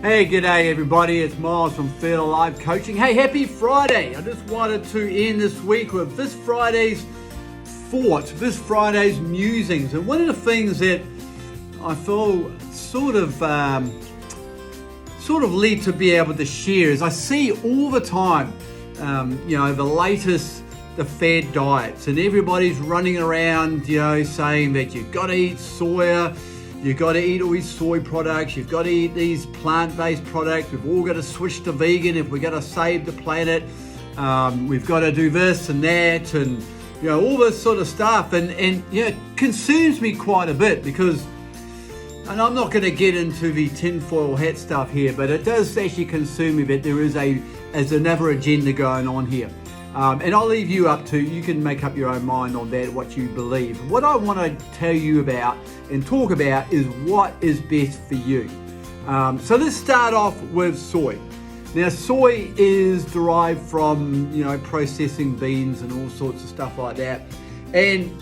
Hey, g'day everybody, it's Miles from Feel Alive Coaching. Hey, happy Friday! I just wanted to end this week with this Friday's thought, this Friday's musings. And one of the things that I feel sort of led to be able to share is I see all the time, the fad diets, and everybody's running around, saying that you've got to eat soya, you've got to eat all these soy products, you've got to eat these plant-based products, we've all got to switch to vegan if we're going to save the planet, we've got to do this and that, and all this sort of stuff, and it consumes me quite a bit because, and I'm not going to get into the tinfoil hat stuff here, but it does actually consume me that there is another agenda going on here. And I'll leave you up to, you can make up your own mind on that, what you believe. What I want to tell you about and talk about is what is best for you. So let's start off with soy. Now, soy is derived from, processing beans and all sorts of stuff like that. And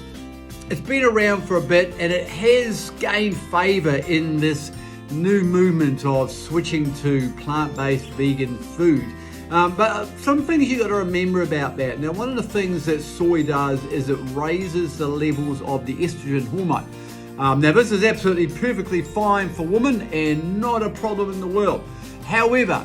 it's been around for a bit, and it has gained favor in this new movement of switching to plant-based vegan food. But some things you got to remember about that. Now, one of the things that soy does is it raises the levels of the estrogen hormone. Now, this is absolutely perfectly fine for women and not a problem in the world. However,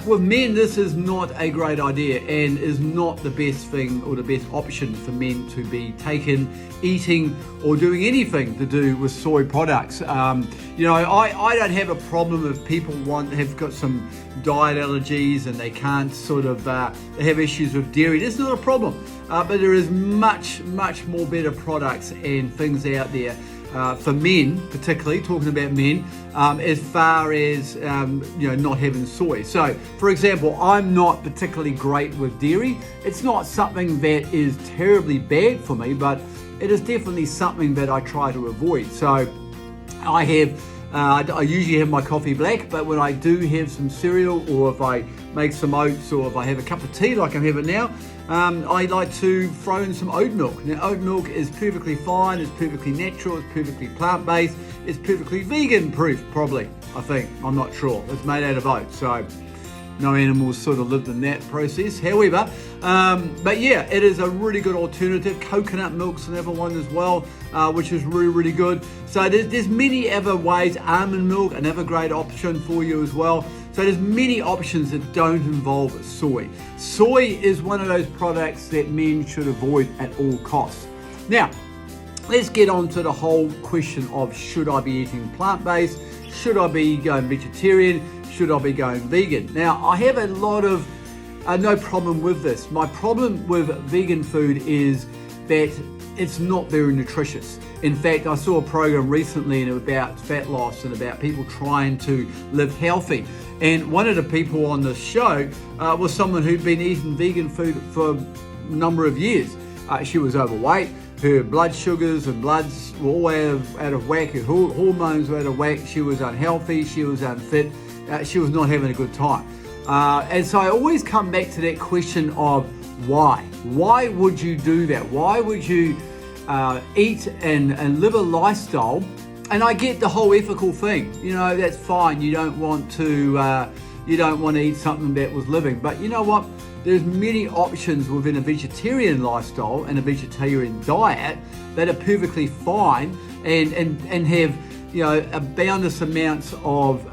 with men, this is not a great idea and is not the best thing or the best option for men to be taking, eating, or doing anything to do with soy products. I don't have a problem if people have got some diet allergies and they can't they have issues with dairy. That's not a problem. But there is much, much more better products and things out there for men, particularly talking about men, as far as not having soy. So, for example, I'm not particularly great with dairy. It's not something that is terribly bad for me, but it is definitely something that I try to avoid. So, I usually have my coffee black, but when I do have some cereal, or if I make some oats, or if I have a cup of tea like I'm having now, I like to throw in some oat milk. Now, oat milk is perfectly fine, it's perfectly natural, it's perfectly plant-based, it's perfectly vegan-proof, probably, I think. I'm not sure. It's made out of oats, so no animals sort of lived in that process. However, but yeah, it is a really good alternative. Coconut milk's another one as well, which is really, really good. So there's many other ways. Almond milk, another great option for you as well. So there's many options that don't involve soy. Soy is one of those products that men should avoid at all costs. Now, let's get on to the whole question of, should I be eating plant-based? Should I be going vegetarian? Should I be going vegan? Now, I have a lot of no problem with this. My problem with vegan food is that it's not very nutritious. In fact, I saw a program recently about fat loss and about people trying to live healthy. And one of the people on the show was someone who'd been eating vegan food for a number of years. She was overweight. Her blood sugars and bloods were all out of whack. Her hormones were out of whack. She was unhealthy. She was unfit. She was not having a good time. And so I always come back to that question of why? Why would you do that? Why would you eat and live a lifestyle? And I get the whole ethical thing. That's fine. You don't want to eat something that was living. But you know what? There's many options within a vegetarian lifestyle and a vegetarian diet that are perfectly fine and have a boundless amounts of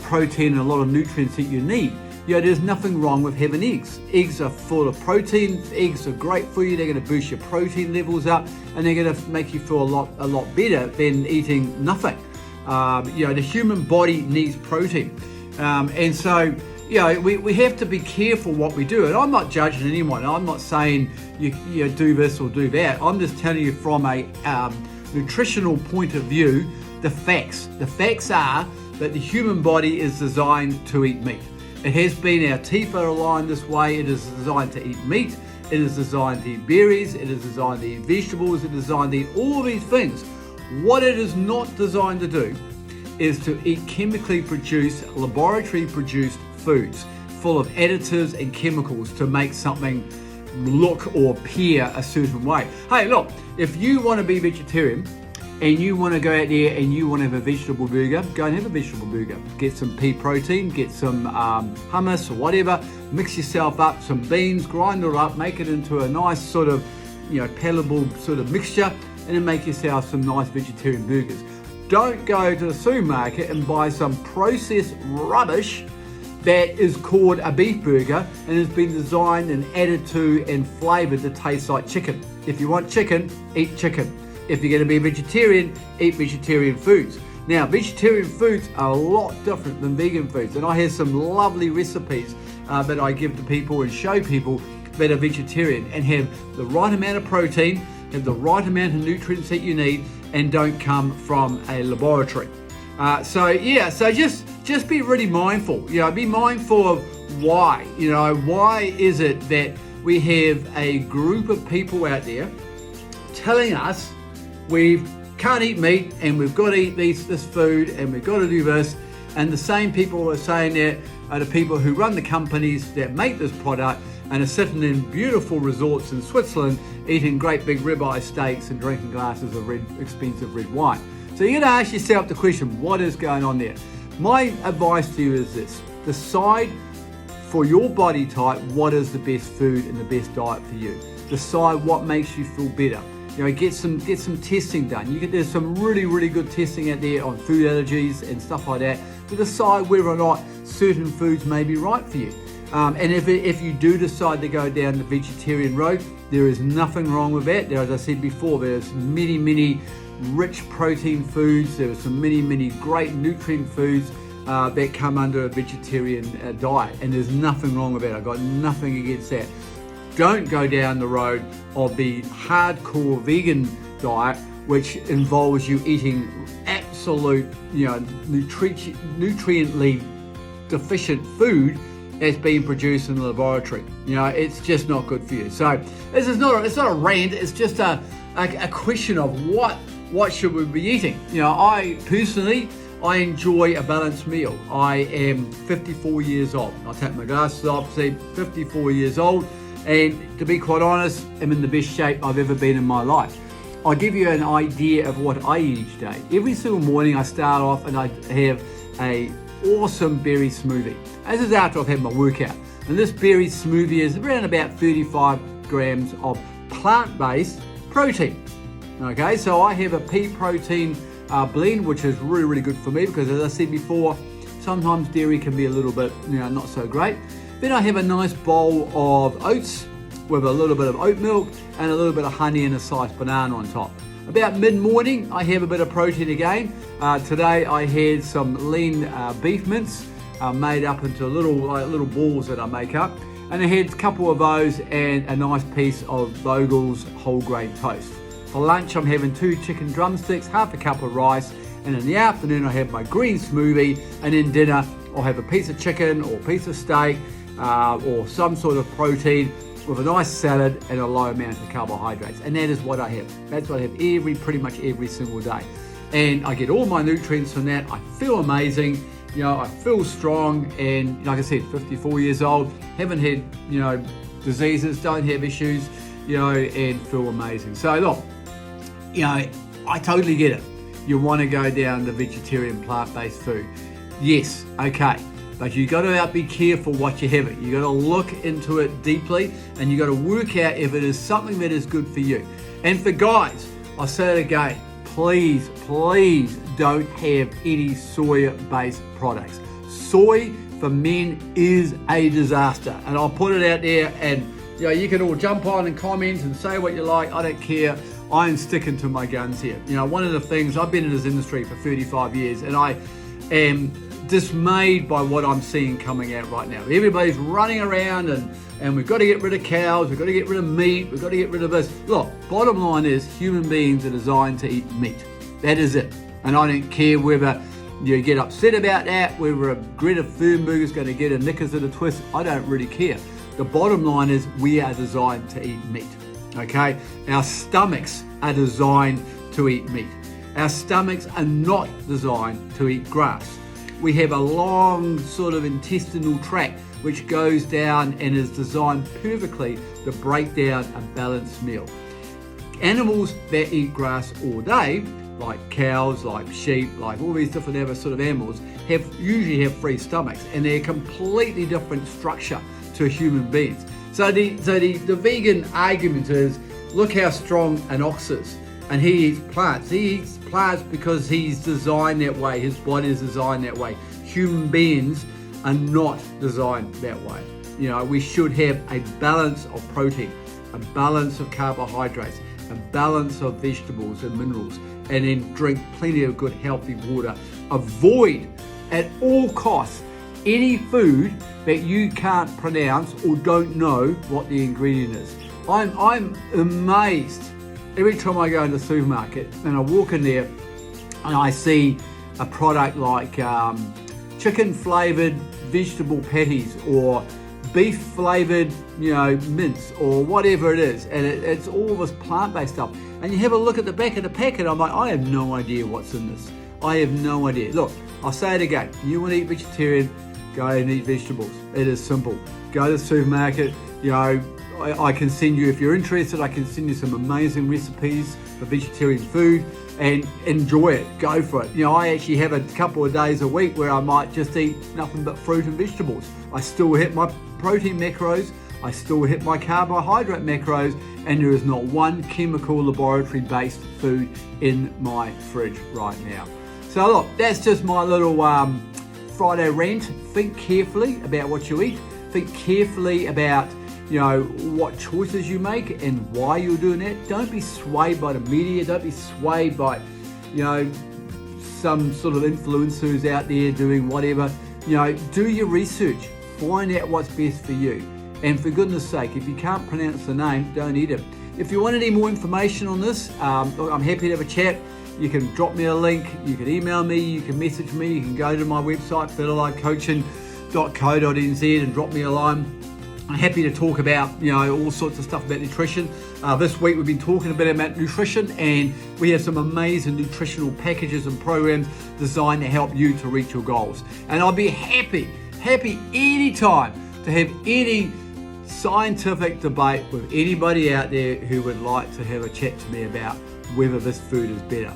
protein and a lot of nutrients that you need. There's nothing wrong with having eggs. Eggs are full of protein. Eggs are great for you. They're going to boost your protein levels up, and they're going to make you feel a lot better than eating nothing. The human body needs protein, and so we have to be careful what we do. And I'm not judging anyone. I'm not saying you do this or do that. I'm just telling you from a nutritional point of view the facts. The facts are that the human body is designed to eat meat. It has been, our teeth are aligned this way. It is designed to eat meat. It is designed to eat berries. It is designed to eat vegetables. It is designed to eat all these things. What it is not designed to do is to eat chemically produced, laboratory produced foods full of additives and chemicals to make something look or appear a certain way. Hey, look, if you want to be vegetarian, and you want to go out there and you want to have a vegetable burger, go and have a vegetable burger. Get some pea protein, get some hummus or whatever, mix yourself up, some beans, grind it up, make it into a nice sort of, palatable sort of mixture, and then make yourself some nice vegetarian burgers. Don't go to the supermarket and buy some processed rubbish that is called a beef burger and has been designed and added to and flavoured to taste like chicken. If you want chicken, eat chicken. If you're going to be a vegetarian, eat vegetarian foods. Now, vegetarian foods are a lot different than vegan foods, and I have some lovely recipes that I give to people and show people that are vegetarian and have the right amount of protein, have the right amount of nutrients that you need, and don't come from a laboratory. So just be really mindful. Be mindful of why. Why is it that we have a group of people out there telling us we can't eat meat and we've got to eat this food and we've got to do this, and the same people who are saying that are the people who run the companies that make this product and are sitting in beautiful resorts in Switzerland eating great big ribeye steaks and drinking glasses of expensive red wine. So you're going to ask yourself the question, what is going on there? My advice to you is this: decide for your body type what is the best food and the best diet for you. Decide what makes you feel better. Get some testing done. There's some really good testing out there on food allergies and stuff like that to decide whether or not certain foods may be right for you. And if you do decide to go down the vegetarian road, there is nothing wrong with that. As I said before, there's many rich protein foods. There are some many great nutrient foods that come under a vegetarian diet, and there's nothing wrong with that. I've got nothing against that. Don't go down the road of the hardcore vegan diet, which involves you eating absolute, nutriently deficient food that's being produced in the laboratory. It's just not good for you. So it's not a rant. It's just a question of what should we be eating. I personally enjoy a balanced meal. I am 54 years old. I'll take my glasses off, say 54 years old. And to be quite honest, I'm in the best shape I've ever been in my life. I'll give you an idea of what I eat each day. Every single morning I start off and I have a awesome berry smoothie. This is after I've had my workout. And this berry smoothie is around about 35 grams of plant-based protein. Okay, so I have a pea protein blend, which is really good for me because, as I said before, sometimes dairy can be a little bit, not so great. Then I have a nice bowl of oats with a little bit of oat milk and a little bit of honey and a sliced banana on top. About mid-morning, I have a bit of protein again. Today I had some lean beef mince made up into little balls that I make up. And I had a couple of those and a nice piece of Vogel's whole grain toast. For lunch, I'm having 2 chicken drumsticks, half a cup of rice, and in the afternoon I have my green smoothie, and in dinner I'll have a piece of chicken or a piece of steak or some sort of protein with a nice salad and a low amount of carbohydrates. And that is what I have. That's what I have pretty much every single day. And I get all my nutrients from that. I feel amazing. I feel strong, and like I said, 54 years old, haven't had, diseases, don't have issues, and feel amazing. So look, I totally get it. You want to go down the vegetarian plant-based food. Yes, okay. But you got to be careful what you have. You got to look into it deeply, and you got to work out if it is something that is good for you. And for guys, I'll say it again, please don't have any soy-based products. Soy for men is a disaster, and I'll put it out there, and you can all jump on and comment and say what you like. I don't care. I'm sticking to my guns here. One of the things, I've been in this industry for 35 years, and I am dismayed by what I'm seeing coming out right now. Everybody's running around and we've got to get rid of cows, we've got to get rid of meat, we've got to get rid of this. Look, bottom line is human beings are designed to eat meat. That is it. And I don't care whether you get upset about that, whether a Greta Thunberg is going to get a knickers at a twist. I don't really care. The bottom line is we are designed to eat meat. Okay? Our stomachs are designed to eat meat. Our stomachs are not designed to eat grass. We have a long sort of intestinal tract which goes down and is designed perfectly to break down a balanced meal. Animals that eat grass all day like cows, like sheep, like all these different other sort of animals usually have three stomachs, and they're completely different structure to human beings. So the vegan argument is, look how strong an ox is, and he eats plants. He eats plants because he's designed that way. His body is designed that way. Human beings are not designed that way. You know, we should have a balance of protein, a balance of carbohydrates, a balance of vegetables and minerals, and then drink plenty of good healthy water. Avoid at all costs any food that you can't pronounce or don't know what the ingredient is. I'm amazed every time I go in the supermarket and I walk in there and I see a product like chicken flavored vegetable patties or beef flavored, mince or whatever it is, and it's all this plant-based stuff. And you have a look at the back of the packet, I'm like, I have no idea what's in this. I have no idea. Look, I'll say it again. You want to eat vegetarian, go and eat vegetables. It is simple. Go to the supermarket. I can send you, if you're interested, I can send you some amazing recipes for vegetarian food and enjoy it. Go for it. I actually have a couple of days a week where I might just eat nothing but fruit and vegetables. I still hit my protein macros, I still hit my carbohydrate macros, and there is not one chemical laboratory based food in my fridge right now. So look, that's just my little Friday rant. Think carefully about what you eat. Think carefully about what choices you make and why you're doing that. Don't be swayed by the media. Don't be swayed by some sort of influencers out there doing whatever. Do your research. Find out what's best for you. And for goodness sake, if you can't pronounce the name, don't eat it. If you want any more information on this, I'm happy to have a chat. You can drop me a link, you can email me, you can message me, you can go to my website, fettlifecoaching.co.nz, and drop me a line. I'm happy to talk about, all sorts of stuff about nutrition. This week we've been talking a bit about nutrition, and we have some amazing nutritional packages and programs designed to help you to reach your goals. And I'll be happy anytime to have any scientific debate with anybody out there who would like to have a chat to me about whether this food is better.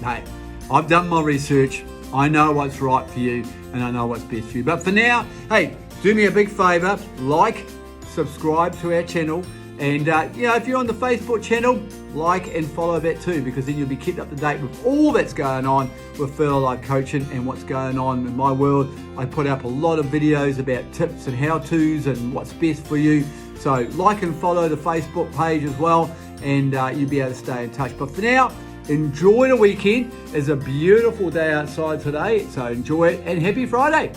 Hey, I've done my research. I know what's right for you, and I know what's best for you. But for now, hey, do me a big favor, like, subscribe to our channel, and if you're on the Facebook channel, like and follow that too, because then you'll be kept up to date with all that's going on with Fertile Life Coaching and what's going on in my world. I put up a lot of videos about tips and how-tos and what's best for you. So like and follow the Facebook page as well, and you'll be able to stay in touch. But for now, enjoy the weekend. It's a beautiful day outside today, so enjoy it, and happy Friday.